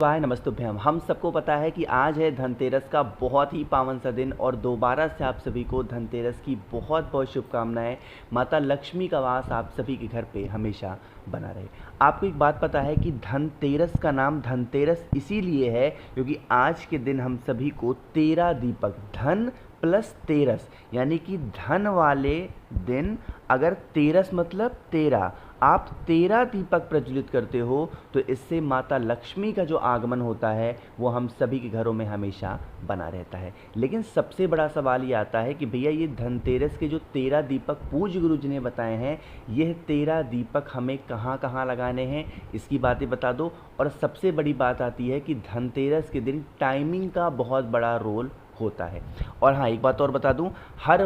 हाय नमस्तुभ्यम। हम सबको पता है कि आज है धनतेरस का बहुत ही पावन सा दिन और दोबारा से आप सभी को धनतेरस की बहुत बहुत शुभकामनाएं। माता लक्ष्मी का वास आप सभी के घर पे हमेशा बना रहे। आपको एक बात पता है कि धनतेरस का नाम धनतेरस इसीलिए है क्योंकि आज के दिन हम सभी को 13 दीपक, धन प्लस तेरस यानी कि धन वाले दिन अगर तेरस मतलब 13, आप 13 दीपक प्रज्वलित करते हो तो इससे माता लक्ष्मी का जो आगमन होता है वो हम सभी के घरों में हमेशा बना रहता है। लेकिन सबसे बड़ा सवाल ये आता है कि भैया ये धनतेरस के जो 13 दीपक पूज्य गुरु जी ने बताए हैं, यह 13 दीपक हमें कहाँ कहाँ लगाने हैं, इसकी बातें बता दो। और सबसे बड़ी बात आती है कि धनतेरस के दिन टाइमिंग का बहुत बड़ा रोल होता है। और हाँ, एक बात और बता दूं, हर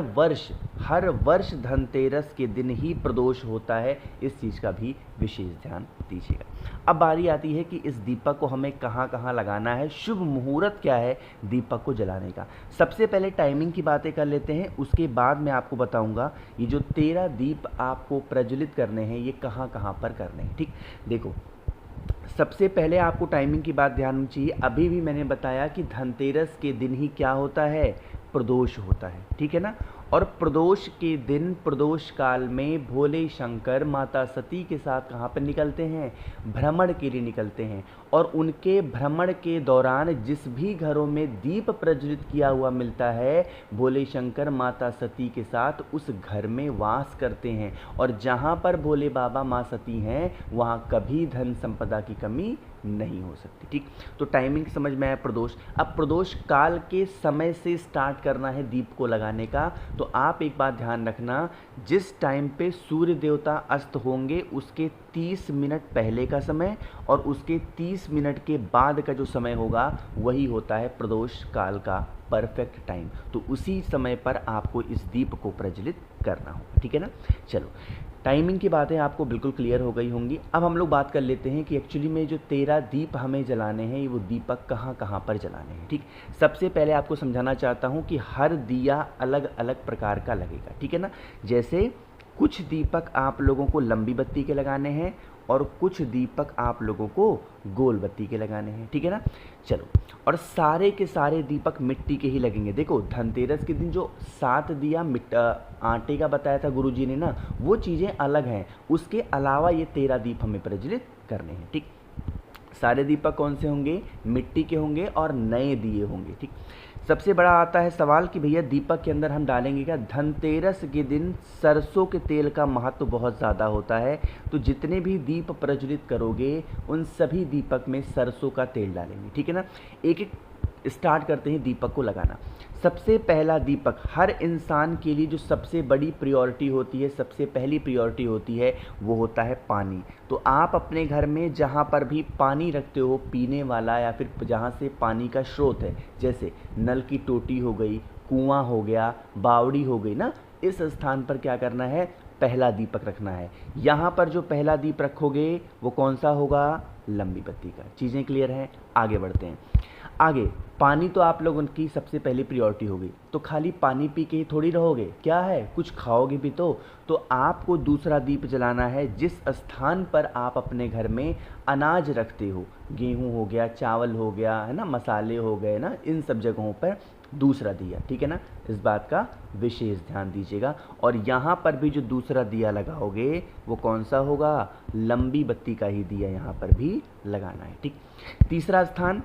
वर्ष धनतेरस के दिन ही प्रदोष होता है, इस चीज़ का भी विशेष ध्यान दीजिएगा। अब बारी आती है कि इस दीपक को हमें कहाँ कहाँ लगाना है, शुभ मुहूर्त क्या है दीपक को जलाने का। सबसे पहले टाइमिंग की बातें कर लेते हैं, उसके बाद मैं आपको बताऊंगा ये जो 13 दीप आपको प्रज्वलित करने हैं ये कहाँ कहाँ पर करने हैं। ठीक, देखो सबसे पहले आपको टाइमिंग की बात ध्यान में चाहिए। अभी भी मैंने बताया कि धनतेरस के दिन ही क्या होता है, प्रदोष होता है, ठीक है ना। और प्रदोष के दिन, प्रदोष काल में भोले शंकर माता सती के साथ कहाँ पर निकलते हैं, भ्रमण के लिए निकलते हैं। और उनके भ्रमण के दौरान जिस भी घरों में दीप प्रज्वलित किया हुआ मिलता है, भोले शंकर माता सती के साथ उस घर में वास करते हैं। और जहाँ पर भोले बाबा माँ सती हैं वहाँ कभी धन संपदा की कमी नहीं हो सकती। ठीक, तो टाइमिंग समझ में आया। प्रदोष, अब प्रदोष काल के समय से स्टार्ट करना है दीप को लगाने का। तो आप एक बात ध्यान रखना, जिस टाइम पे सूर्य देवता अस्त होंगे उसके 30 मिनट पहले का समय और उसके 30 मिनट के बाद का जो समय होगा वही होता है प्रदोष काल का परफेक्ट टाइम। तो उसी समय पर आपको इस दीप को प्रज्वलित करना होगा, ठीक है ना। चलो, टाइमिंग की बातें आपको बिल्कुल क्लियर हो गई होंगी। अब हम लोग बात कर लेते हैं कि एक्चुअली में जो 13 दीप हमें जलाने हैं वो दीपक कहाँ कहाँ पर जलाने हैं। ठीक, सबसे पहले आपको समझाना चाहता हूँ कि हर दिया अलग अलग प्रकार का लगेगा, ठीक है ना। जैसे कुछ दीपक आप लोगों को लंबी बत्ती के लगाने हैं और कुछ दीपक आप लोगों को गोल बत्ती के लगाने हैं, ठीक है ना। चलो, और सारे के सारे दीपक मिट्टी के ही लगेंगे। देखो धनतेरस के दिन जो 7 दिया आटे का बताया था गुरुजी ने ना, वो चीज़ें अलग हैं। उसके अलावा ये 13 दीप हमें प्रज्वलित करने हैं। ठीक, सारे दीपक कौन से होंगे, मिट्टी के होंगे और नए दिए होंगे। ठीक, सबसे बड़ा आता है सवाल कि भैया दीपक के अंदर हम डालेंगे क्या। धनतेरस के दिन सरसों के तेल का महत्व बहुत ज़्यादा होता है, तो जितने भी दीप प्रज्वलित करोगे उन सभी दीपक में सरसों का तेल डालेंगे, ठीक है ना। एक एक स्टार्ट करते हैं दीपक को लगाना। सबसे पहला दीपक, हर इंसान के लिए जो सबसे बड़ी प्रायोरिटी होती है, सबसे पहली प्रायोरिटी होती है, वो होता है पानी। तो आप अपने घर में जहाँ पर भी पानी रखते हो पीने वाला या फिर जहाँ से पानी का स्रोत है, जैसे नल की टोटी हो गई, कुआं हो गया, बावड़ी हो गई ना, इस स्थान पर क्या करना है, पहला दीपक रखना है। यहाँ पर जो पहला दीप रखोगे वो कौन सा होगा, लंबी बत्ती का। चीज़ें क्लियर हैं, आगे बढ़ते हैं। आगे पानी तो आप लोगों की सबसे पहली प्रायोरिटी होगी, तो खाली पानी पी के ही थोड़ी रहोगे, क्या है कुछ खाओगे भी तो आपको दूसरा दीप जलाना है। जिस स्थान पर आप अपने घर में अनाज रखते हो, गेहूं हो गया, चावल हो गया, है ना, मसाले हो गए ना, इन सब जगहों पर दूसरा दिया, ठीक है ना। इस बात का विशेष ध्यान दीजिएगा। और यहाँ पर भी जो दूसरा दिया लगाओगे वो कौन सा होगा, लंबी बत्ती का ही दिया यहाँ पर भी लगाना है। ठीक, तीसरा स्थान,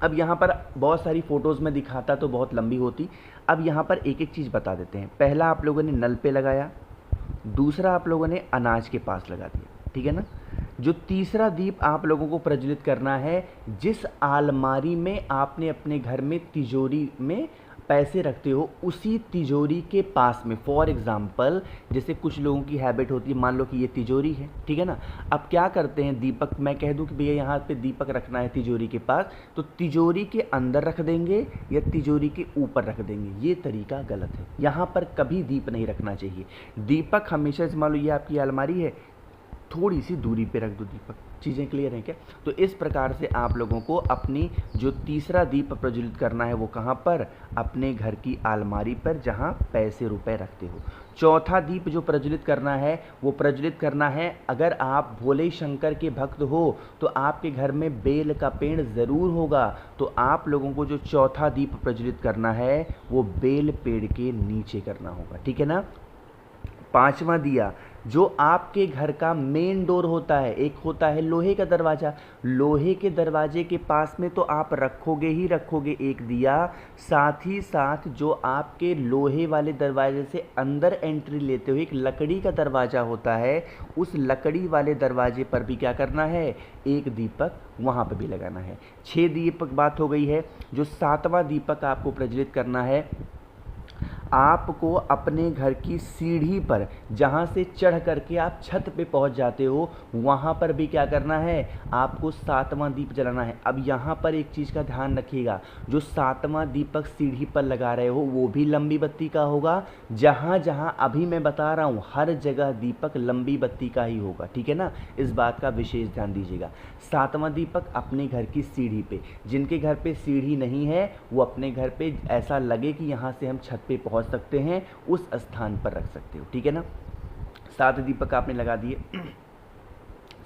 अब यहाँ पर बहुत सारी फ़ोटोज़ में दिखाता तो बहुत लंबी होती, अब यहाँ पर एक एक चीज़ बता देते हैं। पहला आप लोगों ने नल पे लगाया, दूसरा आप लोगों ने अनाज के पास लगा दिया, ठीक है ना। जो तीसरा दीप आप लोगों को प्रज्वलित करना है, जिस अलमारी में आपने अपने घर में तिजोरी में पैसे रखते हो उसी तिजोरी के पास में। फॉर एग्ज़ाम्पल, जैसे कुछ लोगों की हैबिट होती है, मान लो कि ये तिजोरी है, ठीक है ना। अब क्या करते हैं, दीपक मैं कह दूं कि भैया यहाँ पे दीपक रखना है तिजोरी के पास, तो तिजोरी के अंदर रख देंगे या तिजोरी के ऊपर रख देंगे, ये तरीका गलत है। यहाँ पर कभी दीप नहीं रखना चाहिए। दीपक हमेशा, मान लो ये आपकी अलमारी है, थोड़ी सी दूरी पे रख दो दीपक, चीज़ें क्लियर हैं क्या? तो इस प्रकार से आप लोगों को अपनी जो तीसरा दीप प्रज्वलित करना है वो कहाँ पर, अपने घर की अलमारी पर जहाँ पैसे रुपए रखते हो। चौथा दीप जो प्रज्वलित करना है वो प्रज्वलित करना है, अगर आप भोले शंकर के भक्त हो तो आपके घर में बेल का पेड़ ज़रूर होगा, तो आप लोगों को जो चौथा दीप प्रज्वलित करना है वो बेल पेड़ के नीचे करना होगा, ठीक है ना। पांचवा दिया जो आपके घर का मेन डोर होता है, एक होता है लोहे का दरवाज़ा, लोहे के दरवाजे के पास में तो आप रखोगे ही रखोगे एक दिया, साथ ही साथ जो आपके लोहे वाले दरवाजे से अंदर एंट्री लेते हो एक लकड़ी का दरवाज़ा होता है, उस लकड़ी वाले दरवाजे पर भी क्या करना है, एक दीपक वहाँ पर भी लगाना है। 6 दीपक बात हो गई है। जो 7वां दीपक आपको प्रज्वलित करना है, आपको अपने घर की सीढ़ी पर जहाँ से चढ़ करके आप छत पे पहुँच जाते हो वहाँ पर भी क्या करना है, आपको 7वां दीप जलाना है। अब यहाँ पर एक चीज़ का ध्यान रखिएगा, जो 7वां दीपक सीढ़ी पर लगा रहे हो वो भी लंबी बत्ती का होगा, जहाँ जहाँ अभी मैं बता रहा हूँ हर जगह दीपक लंबी बत्ती का ही होगा, ठीक है ना, इस बात का विशेष ध्यान दीजिएगा। 7वां दीपक अपने घर की सीढ़ी पे, जिनके घर पे सीढ़ी नहीं है वो अपने घर पे ऐसा लगे कि यहाँ से हम छत पे पहुँच सकते हैं उस स्थान पर रख सकते हो, ठीक है ना। 7 दीपक आपने लगा दिए।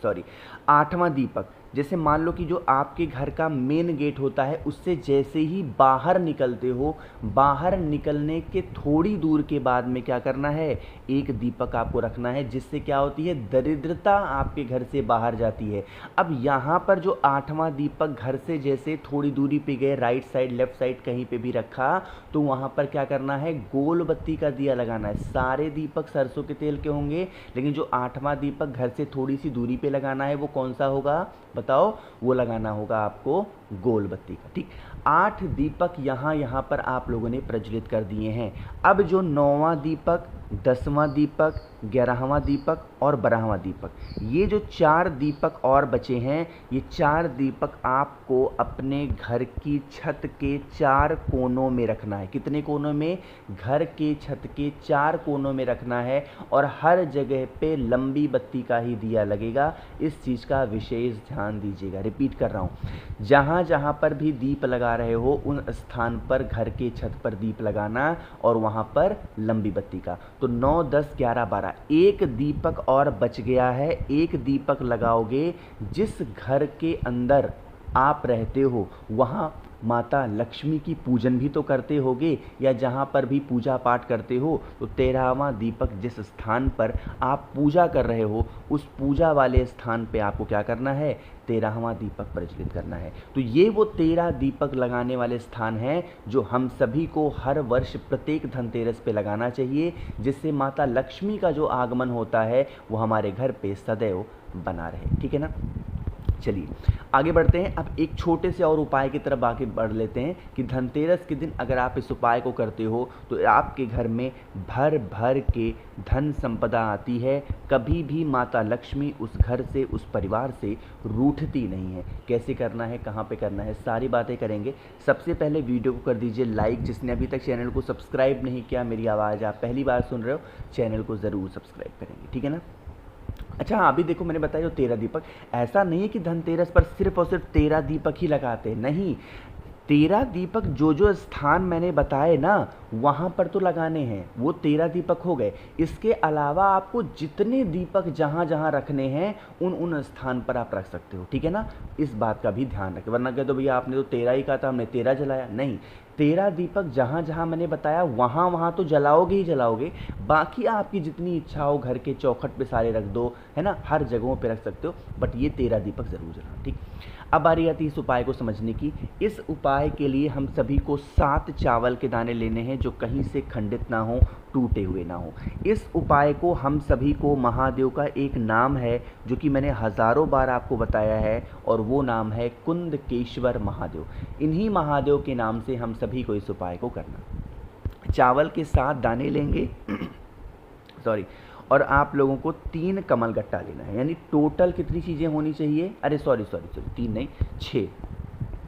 सॉरी, 8वां दीपक, जैसे मान लो कि जो आपके घर का मेन गेट होता है उससे जैसे ही बाहर निकलते हो, बाहर निकलने के थोड़ी दूर के बाद में क्या करना है, एक दीपक आपको रखना है, जिससे क्या होती है, दरिद्रता आपके घर से बाहर जाती है। अब यहाँ पर जो 8वां दीपक घर से जैसे थोड़ी दूरी पे गए, राइट साइड लेफ्ट साइड कहीं पे भी रखा, तो वहाँ पर क्या करना है, गोल बत्ती का दिया लगाना है। सारे दीपक सरसों के तेल के होंगे, लेकिन जो 8वां दीपक घर से थोड़ी सी दूरी पे लगाना है वो कौन सा होगा बताओ, वो लगाना होगा आपको गोल बत्ती का, ठीक। 8 दीपक यहाँ पर आप लोगों ने प्रज्वलित कर दिए हैं। अब जो 9वां दीपक, 10वां दीपक, 11वां दीपक और 12वां दीपक, ये जो 4 दीपक और बचे हैं, ये 4 दीपक आपको अपने घर की छत के 4 कोनों में रखना है। कितने कोनों में, घर के छत के 4 कोनों में रखना है, और हर जगह पे लंबी बत्ती का ही दिया लगेगा। इस चीज़ का विशेष ध्यान दीजिएगा। रिपीट कर रहा हूँ, जहाँ जहाँ पर भी दीप लगा रहे हो उन स्थान पर घर के छत पर दीप लगाना, और वहाँ पर लंबी बत्ती का। तो 9, 10, 11, 12, एक दीपक और बच गया है। एक दीपक लगाओगे जिस घर के अंदर आप रहते हो वहाँ माता लक्ष्मी की पूजन भी तो करते होगे, या जहाँ पर भी पूजा पाठ करते हो, तो 13वां दीपक जिस स्थान पर आप पूजा कर रहे हो उस पूजा वाले स्थान पे आपको क्या करना है, 13वां दीपक प्रज्वलित करना है। तो ये वो 13 दीपक लगाने वाले स्थान हैं जो हम सभी को हर वर्ष प्रत्येक धनतेरस पे लगाना चाहिए, जिससे माता लक्ष्मी का जो आगमन होता है वो हमारे घर पे सदैव बना रहे, ठीक है ना। चलिए आगे बढ़ते हैं। अब एक छोटे से और उपाय की तरफ आगे बढ़ लेते हैं कि धनतेरस के दिन अगर आप इस उपाय को करते हो तो आपके घर में भर भर के धन संपदा आती है। कभी भी माता लक्ष्मी उस घर से, उस परिवार से रूठती नहीं है। कैसे करना है, कहाँ पे करना है, सारी बातें करेंगे। सबसे पहले वीडियो को कर दीजिए लाइक। जिसने अभी तक चैनल को सब्सक्राइब नहीं किया, मेरी आवाज़ आप पहली बार सुन रहे हो, चैनल को ज़रूर सब्सक्राइब करेंगे, ठीक है ना। अच्छा हाँ, अभी देखो मैंने बताया जो 13 दीपक, ऐसा नहीं है कि धनतेरस पर सिर्फ और सिर्फ 13 दीपक ही लगाते हैं, नहीं। 13 दीपक जो जो स्थान मैंने बताए ना वहाँ पर तो लगाने हैं, वो 13 दीपक हो गए। इसके अलावा आपको जितने दीपक जहाँ जहाँ रखने हैं उन स्थान पर आप रख सकते हो, ठीक है ना। इस बात का भी ध्यान रखें, वरना कह दो भैया आपने तो 13 ही कहा था, हमने 13 जलाया। नहीं, 13 दीपक जहाँ जहाँ मैंने बताया वहाँ वहाँ तो जलाओगे ही जलाओगे। बाकी आपकी जितनी इच्छा हो घर के चौखट पे सारे रख दो, है ना, हर जगहों पे रख सकते हो, बट ये 13 दीपक ज़रूर जलाओ, ठीक। अब बारी आती है इस उपाय को समझने की। इस उपाय के लिए हम सभी को 7 चावल के दाने लेने हैं जो कहीं से खंडित ना हो, टूटे हुए ना हो। इस उपाय को हम सभी को, महादेव का एक नाम है जो कि मैंने हज़ारों बार आपको बताया है, और वो नाम है कुंदकेश्वर महादेव। इन्हीं महादेव के नाम से हम सभी को इस उपाय को करना। चावल के 7 दाने लेंगे सॉरी, और आप लोगों को 3 कमल गट्टा लेना है। यानी टोटल कितनी चीज़ें होनी चाहिए, अरे सॉरी 3 नहीं 6,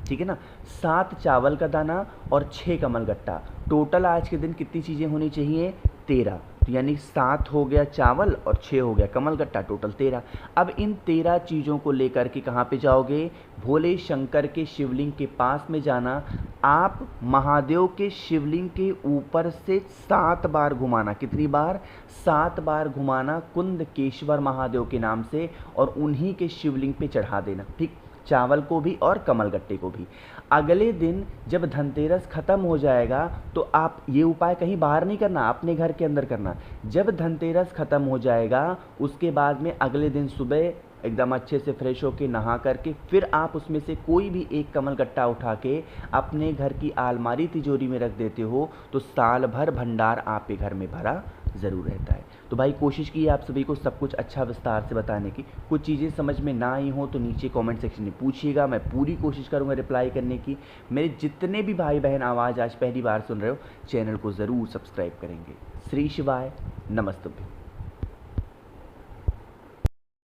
ठीक है ना। 7 चावल का दाना और 6 कमल गट्टा, टोटल आज के दिन कितनी चीज़ें होनी चाहिए, 13। तो यानी 7 हो गया चावल और 6 हो गया कमलगट्टा, टोटल 13। अब इन 13 चीज़ों को लेकर के कहाँ पे जाओगे? भोले शंकर के शिवलिंग के पास में जाना। आप महादेव के शिवलिंग के ऊपर से 7 बार घुमाना। कितनी बार? 7 बार घुमाना कुंदकेश्वर महादेव के नाम से, और उन्हीं के शिवलिंग पे चढ़ा देना। ठीक, चावल को भी और कमलगट्टे को भी। अगले दिन जब धनतेरस खत्म हो जाएगा तो आप ये उपाय कहीं बाहर नहीं करना, अपने घर के अंदर करना। जब धनतेरस खत्म हो जाएगा उसके बाद में अगले दिन सुबह एकदम अच्छे से फ्रेश होके नहा करके फिर आप उसमें से कोई भी एक कमलगट्टा उठा के अपने घर की अलमारी तिजोरी में रख देते हो तो साल भर भंडार आपके घर में भरा ज़रूर रहता है। तो भाई कोशिश की आप सभी को सब कुछ अच्छा विस्तार से बताने की। कुछ चीज़ें समझ में ना आई हो तो नीचे कमेंट सेक्शन में पूछिएगा, मैं पूरी कोशिश करूँगा रिप्लाई करने की। मेरे जितने भी भाई बहन आवाज़ आज पहली बार सुन रहे हो, चैनल को ज़रूर सब्सक्राइब करेंगे। श्री शिवाय, नमस्तुभ्यं।